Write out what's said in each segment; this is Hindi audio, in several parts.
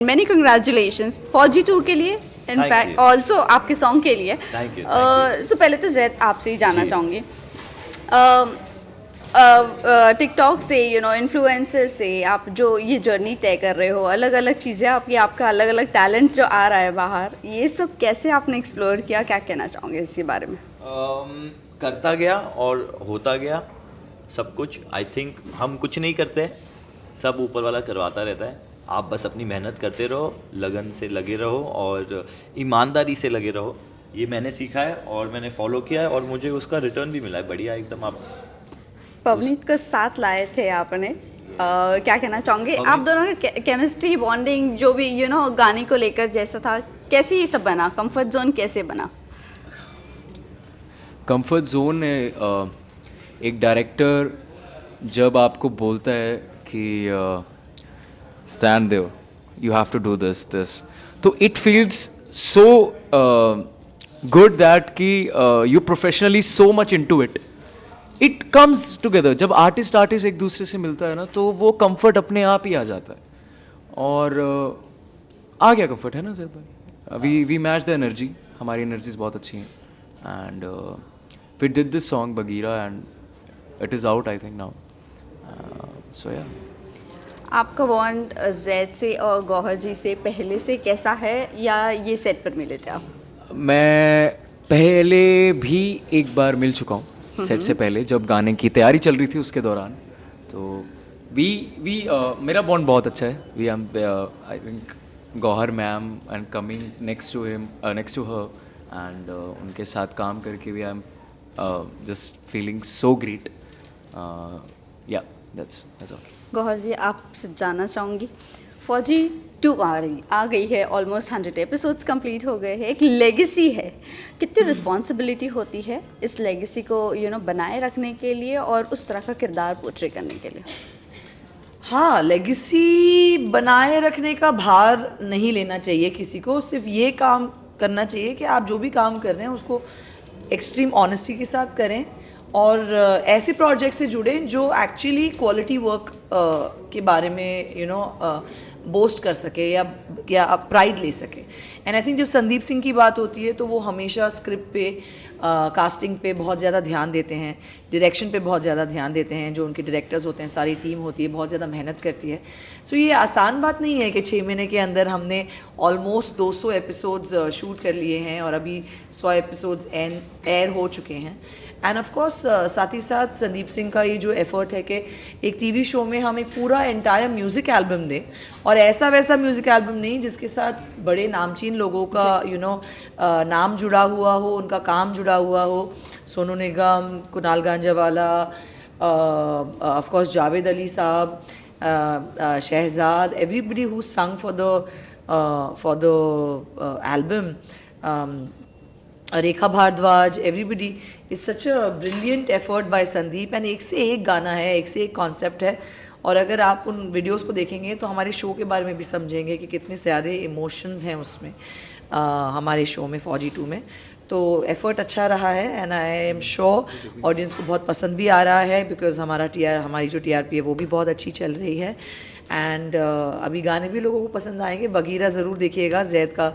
Many congratulations फौजी 2 के लिए इनफैक्ट ऑल्सो आपके सॉन्ग के लिए। Thank you. सो पहले तो जैद आपसे ही जानना जी। चाहूँगी, टिकटॉक से इन्फ्लुएंसर से आप जो ये जर्नी तय कर रहे हो, अलग अलग चीज़ें आपकी, आपका अलग अलग टैलेंट जो आ रहा है बाहर, ये सब कैसे आपने एक्सप्लोर किया, क्या कहना चाहोगे इसके बारे में? करता गया और होता गया सब कुछ। आई थिंक हम कुछ नहीं करते, सब ऊपर वाला करवाता रहता है। आप बस अपनी मेहनत करते रहो, लगन से लगे रहो और ईमानदारी से लगे रहो। ये मैंने सीखा है और मैंने फॉलो किया है और मुझे उसका रिटर्न भी मिला है बढ़िया एकदम। आप पवनीत को साथ लाए थे आपने, क्या कहना चाहोगे आप दोनों की केमिस्ट्री बॉन्डिंग जो भी गाने को लेकर जैसा था, कैसे ये सब बना, कंफर्ट जोन कैसे बना? कंफर्ट जोन एक डायरेक्टर जब आपको बोलता है कि stand there, you have to do this, तो it feels so good that कि you professionally so much into it, it comes together. जब आर्टिस्ट एक दूसरे से मिलता है ना, तो वो कंफर्ट अपने आप ही आ जाता है और आ गया कंफर्ट, है ना सर भाई? वी मैच द एनर्जी, हमारी एनर्जीज बहुत अच्छी हैं and we did this song Bagheera and it is out I think now, so yeah. आपका बॉन्ड जैद से और गौहर जी से पहले से कैसा है, या ये सेट पर मिले थे आप? मैं पहले भी एक बार मिल चुका हूँ सेट से पहले, जब गाने की तैयारी चल रही थी उसके दौरान। तो मेरा बॉन्ड बहुत अच्छा है। We am I think Gauhar ma'am and coming next to him, next to her and उनके साथ काम करके we am just feeling so great, yeah that's all. Gauhar ji आपसे जानना चाहूँगी, फौजी 2 आ गई है, ऑलमोस्ट 100 एपिसोड्स कंप्लीट हो गए हैं, एक लेगेसी है, कितनी रिस्पॉन्सिबिलिटी होती है इस लेगेसी को बनाए रखने के लिए और उस तरह का किरदार पोर्ट्रे करने के लिए? हाँ, लेगेसी बनाए रखने का भार नहीं लेना चाहिए किसी को, सिर्फ ये काम करना चाहिए कि आप जो भी काम कर रहे हैं उसको एक्सट्रीम ऑनेस्टी के साथ करें और ऐसे प्रोजेक्ट से जुड़ें जो एक्चुअली क्वालिटी वर्क के बारे में बोस्ट कर सके या आप प्राइड ले सके। एंड आई थिंक जब संदीप सिंह की बात होती है तो वो हमेशा स्क्रिप्ट पे, कास्टिंग पे बहुत ज़्यादा ध्यान देते हैं, डायरेक्शन पे बहुत ज़्यादा ध्यान देते हैं। जो उनके डायरेक्टर्स होते हैं, सारी टीम होती है, बहुत ज़्यादा मेहनत करती है। सो ये आसान बात नहीं है कि 6 महीने के अंदर हमने ऑलमोस्ट 200 एपिसोड्स शूट कर लिए हैं और अभी 100 एपिसोड्स एयर हो चुके हैं। एंड ऑफ कोर्स साथ ही साथ संदीप सिंह का ये जो एफर्ट है कि एक टीवी शो में हम एक पूरा एंटायर म्यूज़िक एल्बम दें, और ऐसा वैसा म्यूज़िक एल्बम नहीं जिसके साथ बड़े नामचीन लोगों का नाम जुड़ा हुआ हो, उनका काम जुड़ा हुआ हो। Sonu Nigam, Kunal Ganjawala, of course Javed Ali sahab, Shahzad, everybody who sang for the album, Rekha Bhardwaj, everybody. It's such a brilliant effort by Sandeep and एक से एक गाना है, एक से एक कॉन्सेप्ट है। और अगर आप उन वीडियोस को देखेंगे तो हमारे शो के बारे में भी समझेंगे कि कितने ज़्यादा इमोशंस हैं उसमें, हमारे शो में फौजी 2 में। तो एफर्ट अच्छा रहा है and I am sure audience को बहुत पसंद भी आ रहा है, बिकॉज हमारी जो TRP है वो भी बहुत अच्छी चल रही है। एंड अभी गाने भी लोगों को पसंद आएंगे। बगीरा ज़रूर देखिएगा, जैद का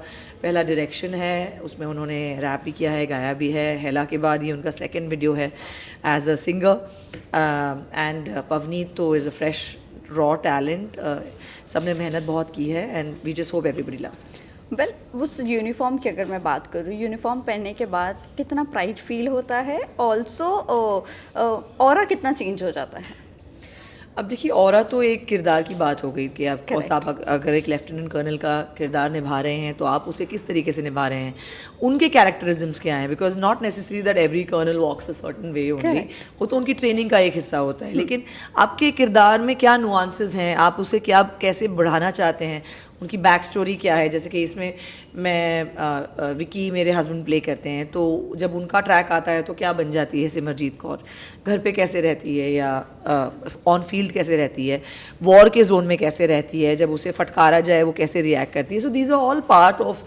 पहला डायरेक्शन है, उसमें उन्होंने रैप भी किया है, गाया भी है। हेला के बाद ये उनका सेकंड वीडियो है as a singer. And Pavneet तो is a fresh raw talent, सबने मेहनत बहुत की है and we just hope everybody loves it. Well, उस यूनिफॉर्म की अगर मैं बात करूँ, यूनिफॉर्म पहनने के बाद कितना प्राइड फील होता है, ऑल्सो ऑरा कितना चेंज हो जाता है? अब देखिए, औरा तो एक किरदार की बात हो गई कि आप अगर एक लेफ्टिनेंट कर्नल का किरदार निभा रहे हैं तो आप उसे किस तरीके से निभा रहे हैं, उनके कैरेक्टरिज्म्स क्या हैं। Because not necessary that every colonel walks a certain way only, वो तो उनकी ट्रेनिंग का एक हिस्सा होता है। लेकिन आपके किरदार में क्या नुआंसेस हैं, आप उसे क्या कैसे बढ़ाना चाहते हैं, उनकी बैक स्टोरी क्या है। जैसे कि इसमें मैं विकी मेरे हस्बैंड प्ले करते हैं, तो जब उनका ट्रैक आता है तो क्या बन जाती है सिमरजीत कौर, घर पे कैसे रहती है या ऑन फील्ड कैसे रहती है, वॉर के जोन में कैसे रहती है, जब उसे फटकारा जाए वो कैसे रिएक्ट करती है। So these are all part of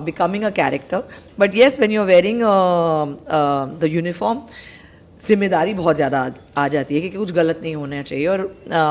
becoming a character. But yes, when you're wearing the uniform, जिम्मेदारी बहुत ज़्यादा आ जाती है कि कुछ गलत नहीं होना चाहिए। और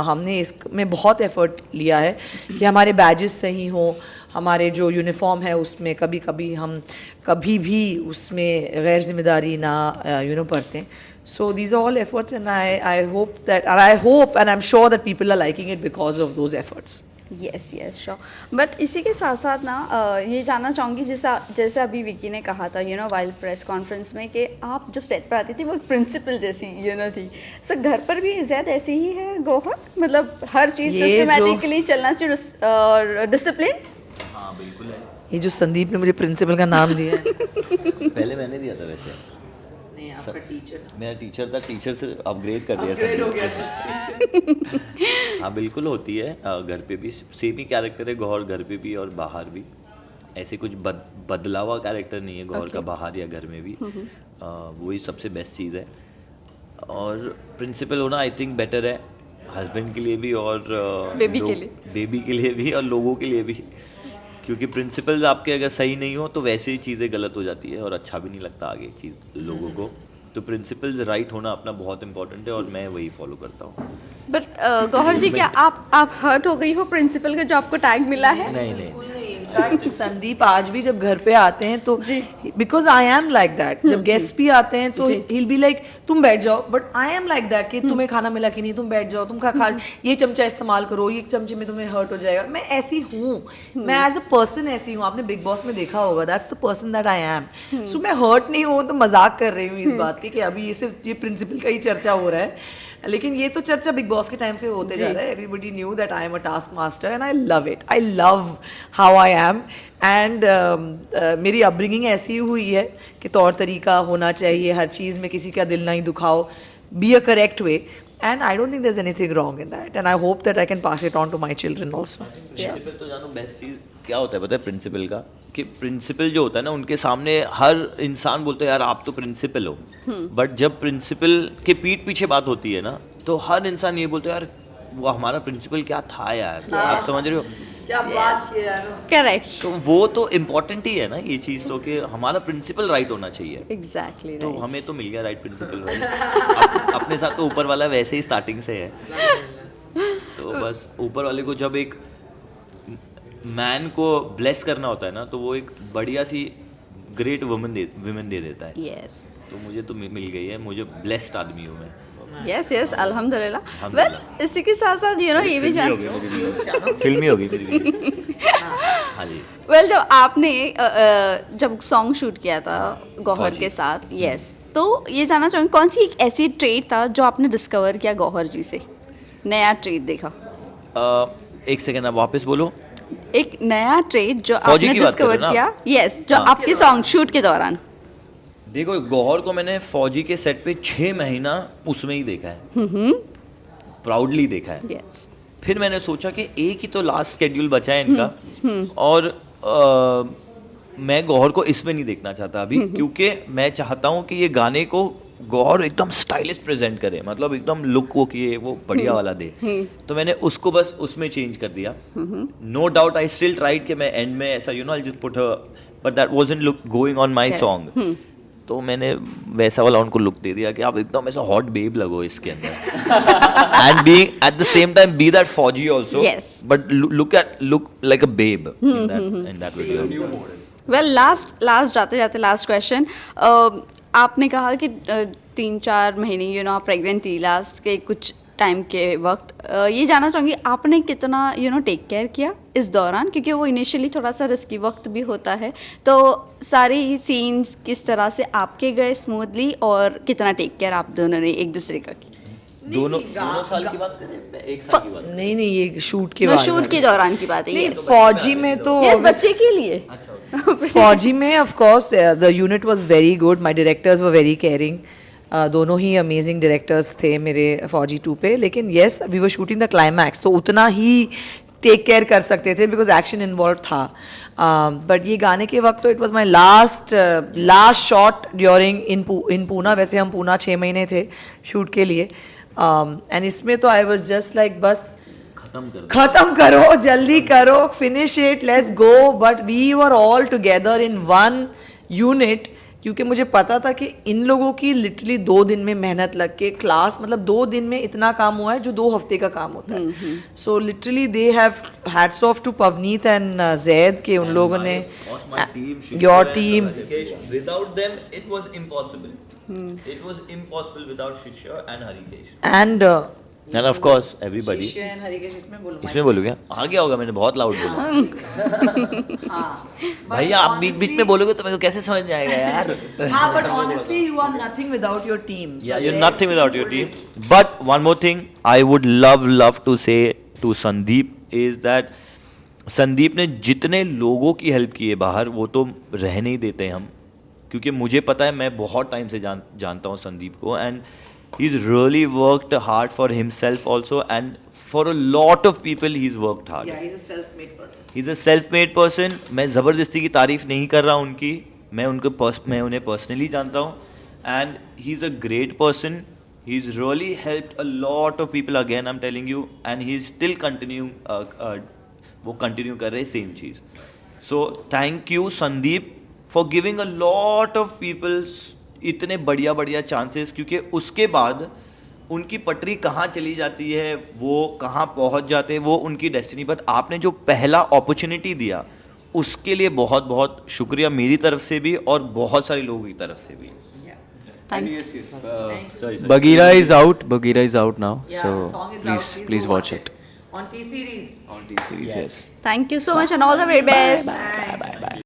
हमने इसमें बहुत एफर्ट लिया है कि हमारे बैजेस सही हों, हमारे जो यूनिफॉर्म है उसमें कभी भी उसमें गैर जिम्मेदारी ना पढ़ते हैं। So these are all efforts and I hope and I am sure that people are liking it because of those efforts. Yes yes sure. But इसी के साथ साथ ना ये जानना चाहूँगी जैसे अभी विकी ने कहा था वाइल प्रेस कॉन्फ्रेंस में कि आप जब सेट पर आती थी वो एक प्रिंसिपल जैसी थी। सो घर पर भी ज़्यादा ऐसे ही है गौहर, मतलब हर चीज़ सिस्टमैटिकली चलना चाहिए और डिसिप्लिन। हाँ बिल्कुल है। ये जो संदीप ने मुझे प्रिंसिपल का नाम दिया है पहले मैंने दिया था वैसे। नहीं, आपका टीचर मेरा टीचर था, टीचर से अपग्रेड कर दिया सर। हाँ बिल्कुल होती है, घर पे भी सेम ही कैरेक्टर है गौहर, घर पे भी और बाहर भी। ऐसे कुछ बदला हुआ कैरेक्टर नहीं है गौहर का बाहर या घर में भी। वही सबसे बेस्ट चीज़ है। और प्रिंसिपल होना आई थिंक बेटर है हस्बैंड के लिए भी और बेबी के लिए भी और लोगों के लिए भी, क्योंकि प्रिंसिपल्स आपके अगर सही नहीं हो तो वैसे ही चीज़ें गलत हो जाती है और अच्छा भी नहीं लगता आगे चीज़ लोगों को। तो प्रिंसिपल्स राइट होना अपना बहुत इंपॉर्टेंट है और मैं वही फॉलो करता हूँ। बट गौहर जी क्या आप हर्ट हो गई हो प्रिंसिपल का जो आपको टैग मिला है? नहीं इनफैक्ट संदीप आज भी जब घर पे आते हैं तो because I am like that, जब गेस्ट भी आते हैं तो he'll be like तुम बैठ जाओ, but I am like that कि तुम्हें खाना मिला कि नहीं, तुम बैठ जाओ, तुम खा ये चमचा इस्तेमाल करो, ये चमचे में तुम्हें हर्ट हो जाएगा। मैं ऐसी हूँ, मैं एज अ पर्सन ऐसी हूँ। आपने बिग बॉस में देखा होगा, that's the person that I am. So मैं हर्ट नहीं हूँ तो मजाक कर रही हूँ इस बात की कि अभी ये सिर्फ ये प्रिंसिपल का ही चर्चा हो रहा है, लेकिन ये तो चर्चा बिग बॉस के टाइम से होते जा रहा है। Everybody knew that I am a task master and I love it, I love how I am. And मेरी अपब्रिंगिंग ऐसी हुई है कि तौर तरीका होना चाहिए, हर चीज़ में किसी का दिल नहीं दुखाओ, be a correct way, and I don't think there is anything wrong in that and I hope that I can pass it on to my children also. Principle तो जानो बेस्ट चीज़ क्या होता है पता है प्रिंसिपल का, कि प्रिंसिपल जो होता है ना उनके सामने हर इंसान बोलता है यार आप तो प्रिंसिपल हो, बट जब प्रिंसिपल के पीठ पीछे बात होती है ना तो हर इंसान ये बोलता है यार वो हमारा प्रिंसिपल क्या था यार। आप समझ रहे हो? क्या बात किया यार। करेक्ट। तो वो तो इम्पोर्टेंट ही है ना ये चीज़, तो कि हमारा प्रिंसिपल राइट होना चाहिए। एग्जैक्टली तो हमें तो मिल गया राइट प्रिंसिपल राइट। अपने साथ तो ऊपर वाला वैसे ही स्टार्टिंग से है, तो बस ऊपर वाले को जब एक मैन को ब्लेस करना होता है ना तो वो एक बढ़िया सी ग्रेट वुमेन दे देता है। यस तो मुझे तो मिल गई है, मुझे ब्लेस्ड आदमी हूँ मैं। यस यस अल्हम्दुलिल्लाह। वेल इसी के साथ साथ ये भी जान फिल्मी होगी फिर भी। हाँ जी। वेल जब आपने जब सॉन्ग शूट किया था गौहर के साथ, यस, तो ये जानना चाहूँगी कौन सी एक ऐसी ट्रेट था जो आपने डिस्कवर किया गौहर जी से, नया ट्रेट देखा? एक सेकेंड आप वापस बोलो। एक नया ट्रेट जो फौजी आपने की बात कर डिस्कवर रहे हो ना किया, यस, जो हाँ। आपके सॉन्ग शूट के दौरान। देखो गौहर को मैंने फौजी के सेट पे 6 महीना उसमें ही देखा है, प्राउडली देखा है। यस। फिर मैंने सोचा कि एक ही तो लास्ट स्केड्यूल बचा है इनका, और मैं गौहर को इसमें नहीं देखना चाहता अभी, क्योंकि मैं चाहता हूँ कि ये गाने को गौहर एकदम स्टाइलिश प्रेजेंट करे, मतलब एकदम लुक को किए वो बढ़िया वाला दे। तो मैंने उसको बस उसमें चेंज कर दिया। No doubt I still tried कि मैं एंड में ऐसा I just put but that wasn't look going on my song. तो मैंने वैसा वाला उनको लुक दे दिया कि आप एकदम ऐसा हॉट बेब लगो इसके अंदर, and being at the same time be that फौजी also, but look like a babe in that video. Well last जाते जाते लास्ट क्वेश्चन, आपने कहा कि 3-4 महीने आप प्रेग्नेंट थी लास्ट के कुछ टाइम के वक्त। ये जानना चाहूँगी आपने कितना टेक केयर किया इस दौरान, क्योंकि वो इनिशियली थोड़ा सा रिस्की वक्त भी होता है, तो सारे ही सीन्स किस तरह से आपके गए स्मूथली और कितना टेक केयर आप दोनों ने एक दूसरे का किया? दोनों साल की बात करें, एक साल की बात? नहीं ये शूट के बाद, शूट के दौरान की बात है। फौजी में तो यस, बच्चे के लिए। फौजी में of course the unit was very good, my directors were very caring, दोनों ही अमेजिंग डायरेक्टर्स थे मेरे फौजी 2 पे। लेकिन yes we were shooting the climax, तो उतना ही टेक केयर कर सकते थे बिकॉज एक्शन इन्वॉल्व था। बट ये गाने के वक्त तो it was my last shot during in Poona. वैसे हम पूना 6 महीने थे शूट के लिए, एंड इसमें तो आई वाज जस्ट लाइक बस खत्म करो, जल्दी करो, finish it, let's go. But we were all together in one unit क्योंकि मुझे पता था कि इन लोगों की लिटरली 2 दिन में मेहनत लग के क्लास, मतलब 2 दिन में इतना काम हुआ है जो 2 हफ्ते का काम होता है. So literally they have hats off to Pavneet and Zaid के उन लोगों ने, your team. Without them, it was impossible. It was impossible without Shishya and Harikesh. And And of course, everybody. And Harikesh इसमें बोलो. इसमें बोलूँ क्या? आ गया होगा, मैंने बहुत लाउड बोला. भैया आप बीच बीच में बोलोगे तो मेरे को कैसे समझ में आएगा यार? हाँ, but honestly you are nothing without your team. So Yeah, you're Zaid nothing is without your supportive. team. But one more thing I would love to say to Sandeep is that Sandeep ने जितने लोगों की हेल्प की है बाहर, वो तो रहने ही देते हैं हम, क्योंकि मुझे पता है, मैं बहुत टाइम से जानता हूँ संदीप को, and he's really worked hard for himself also, and for a lot of people he's worked hard. Yeah, he's a self-made person. He's a self-made person. मैं ज़बरदस्ती की तारीफ नहीं कर रहा उनकी, मैं उन्हें पर्सनली जानता हूँ, and he's a great person. He's really helped a lot of people, again I'm telling you, and he's still continuing, वो कंटिन्यू कर रहे same cheese. So thank you Sandeep for giving a lot of people इतने बढ़िया बढ़िया चांसेस, क्योंकि उसके बाद उनकी पटरी कहाँ चली जाती है, वो कहाँ पहुँच जाते हैं, वो उनकी डेस्टिनी. बट आपने जो पहला अपॉर्चुनिटी दिया, उसके लिए बहुत बहुत शुक्रिया मेरी तरफ से भी और बहुत सारे लोगों की तरफ से भी. Sorry. Bagheera is out now, Yeah, so the song is out. please go watch it on T series. on T series. Yes. Thank you so much and all the very best. Bye.